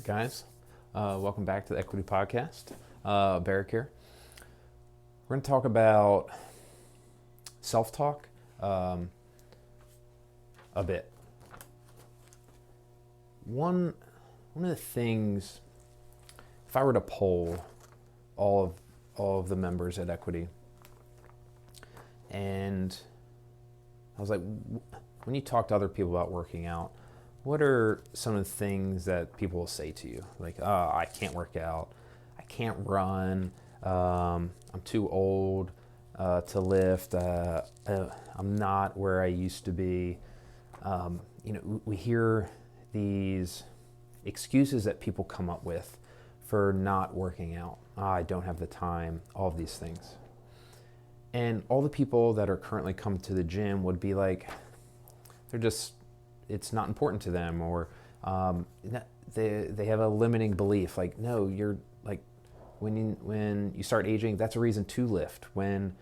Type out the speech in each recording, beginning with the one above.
Guys, welcome back to the Equity Podcast. Barrick here. We're going to talk about self-talk a bit. One of the things, if I were to poll all of the members at Equity, and I was like, when you talk to other people about working out, what are some of the things that people will say to you? Like, oh, I can't work out. I can't run. I'm too old to lift. I'm not where I used to be. We hear these excuses that people come up with for not working out. I don't have the time, all of these things. And all the people that are currently coming to the gym would be like, it's not important to them, or they have a limiting belief. Like, no, you're like, when you start aging, that's a reason to lift. When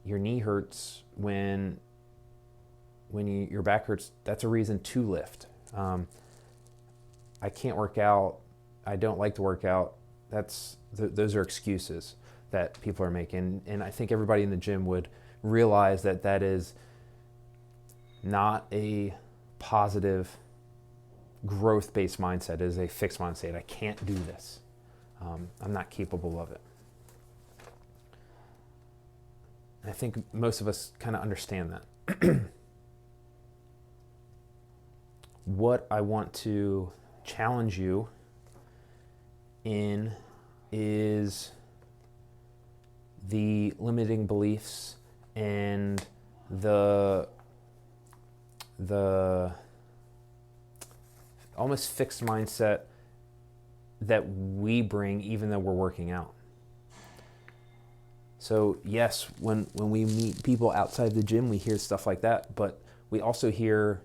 your knee hurts, when your back hurts, that's a reason to lift. I can't work out. I don't like to work out. Those are excuses that people are making, and I think everybody in the gym would realize that is not a positive growth-based mindset. It is a fixed mindset. I can't do this. I'm not capable of it. And I think most of us kind of understand that. What I want to challenge you in is the limiting beliefs and the almost fixed mindset that we bring even though we're working out. So yes, when we meet people outside the gym, we hear stuff like that, but we also hear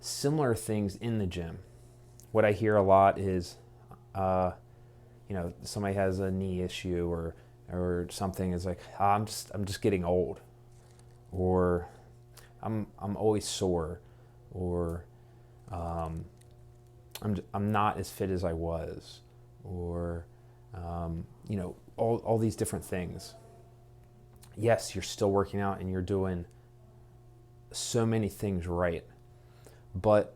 similar things in the gym. What I hear a lot is, somebody has a knee issue or something is like, I'm just getting old, or I'm always sore, or I'm not as fit as I was, or all these different things. Yes, you're still working out and you're doing so many things right, but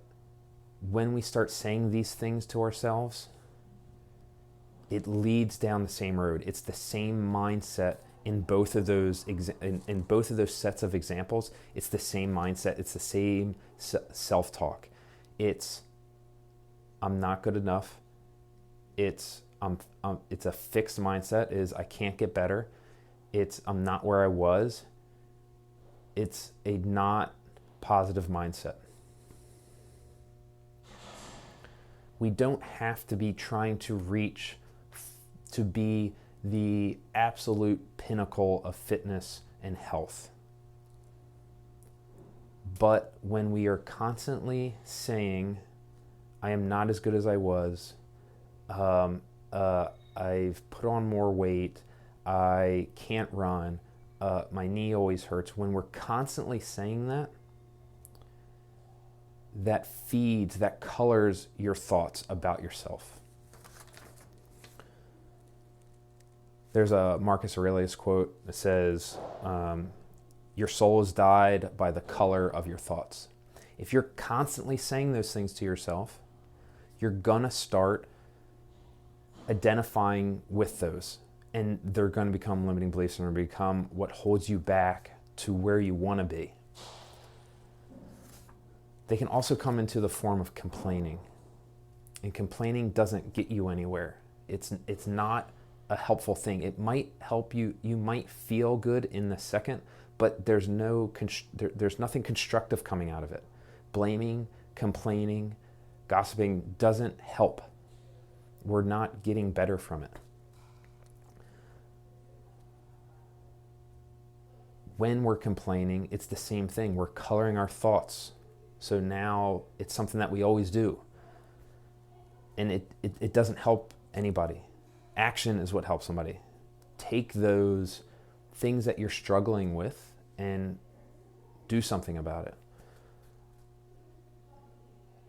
when we start saying these things to ourselves, it leads down the same road. It's the same mindset in both of those in both of those sets of examples. It's the same mindset. It's the same self-talk. It's I'm not good enough. It's a fixed mindset. Is I can't get better. It's I'm not where I was. It's a not positive mindset. We don't have to be trying to reach to be the absolute pinnacle of fitness and health. But when we are constantly saying, I am not as good as I was, I've put on more weight, I can't run, my knee always hurts, when we're constantly saying that feeds, that colors your thoughts about yourself. There's a Marcus Aurelius quote that says, your soul is dyed by the color of your thoughts. If you're constantly saying those things to yourself, you're gonna start identifying with those, and they're gonna become limiting beliefs and they're gonna become what holds you back to where you wanna be. They can also come into the form of complaining. And complaining doesn't get you anywhere. It's not a helpful thing. It might help you. You might feel good in the second, but there's nothing constructive coming out of it. Blaming, complaining, gossiping doesn't help. We're not getting better from it. When we're complaining, it's the same thing. We're coloring our thoughts. So now it's something that we always do. And it doesn't help anybody. Action is what helps somebody. Take those things that you're struggling with and do something about it.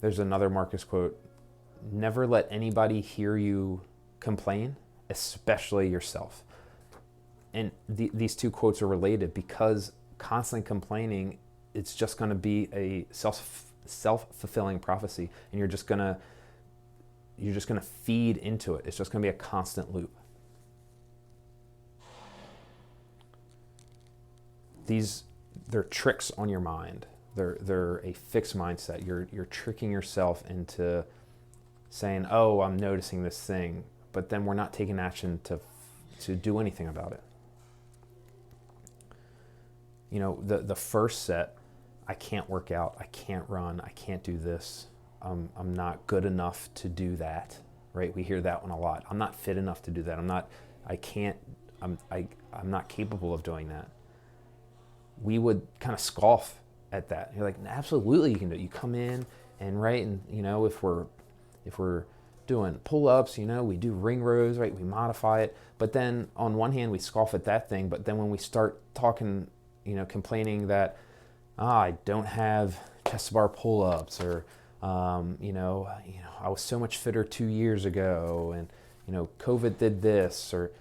There's another Marcus quote never let anybody hear you complain, especially yourself. And these two quotes are related, because constantly complaining, it's just going to be a self-fulfilling prophecy, and you're just going to feed into it. It's just going to be a constant loop. They're tricks on your mind. They're a fixed mindset. You're tricking yourself into saying, "Oh, I'm noticing this thing," but then we're not taking action to do anything about it. You know, the first set, I can't work out, I can't run, I can't do this, I'm not good enough to do that, right? We hear that one a lot. I'm not fit enough to do that. I'm not capable of doing that. We would kind of scoff at that. You're like, absolutely you can do it. You come in and right, and you know, if we're doing pull-ups, you know, we do ring rows, right? We modify it. But then on one hand we scoff at that thing, but then when we start talking, you know, complaining that I don't have chest bar pull-ups, or you know, I was so much fitter 2 years ago, and you know, COVID did this, or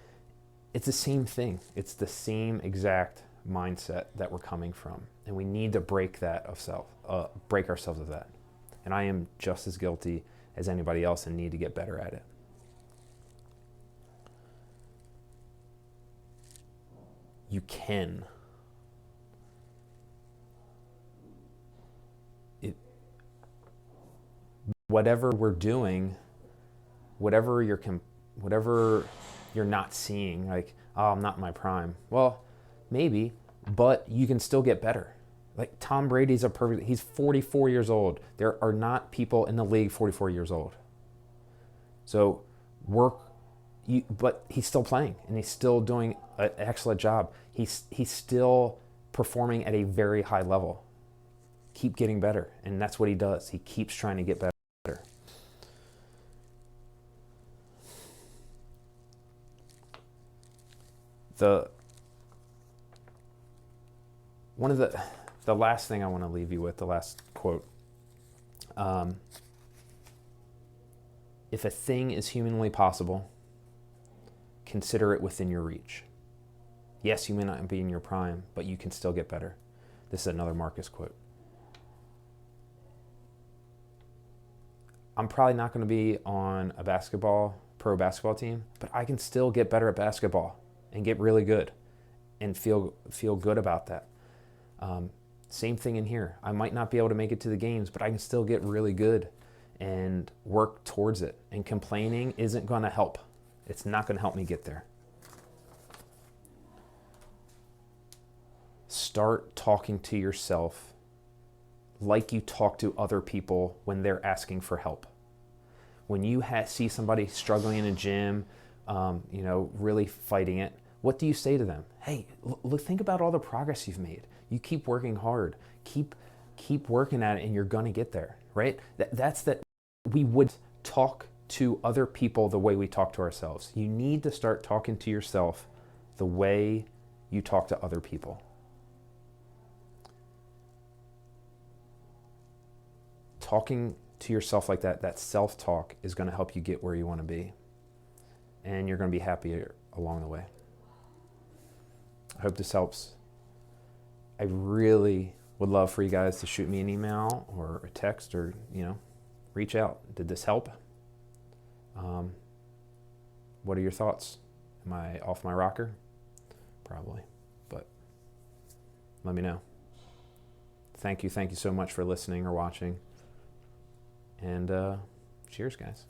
it's the same thing. It's the same exact mindset that we're coming from, and we need to break ourselves of that. And I am just as guilty as anybody else and need to get better at it. You can. Whatever we're doing, whatever you're not seeing, like, oh, I'm not in my prime. Well, maybe, but you can still get better. Like Tom Brady's he's 44 years old. There are not people in the league 44 years old. So but he's still playing, and he's still doing an excellent job. He's still performing at a very high level. Keep getting better, and that's what he does. He keeps trying to get better. The last thing I want to leave you with, the last quote. If a thing is humanly possible, consider it within your reach. Yes, you may not be in your prime, but you can still get better. This is another Marcus quote. I'm probably not going to be on a pro basketball team, but I can still get better at basketball and get really good and feel good about that. Same thing in here. I might not be able to make it to the games, but I can still get really good and work towards it. And complaining isn't going to help. It's not going to help me get there. Start talking to yourself like you talk to other people when they're asking for help. When you see somebody struggling in a gym, you know, really fighting it, what do you say to them? Hey, look, think about all the progress you've made. You keep working hard. Keep working at it, and you're gonna get there, right? That's that. We would talk to other people the way we talk to ourselves. You need to start talking to yourself the way you talk to other people. Talking to yourself like that self-talk is going to help you get where you want to be. And you're going to be happier along the way. I hope this helps. I really would love for you guys to shoot me an email or a text, or, you know, reach out. Did this help? What are your thoughts? Am I off my rocker? Probably, but let me know. Thank you so much for listening or watching. And cheers, guys.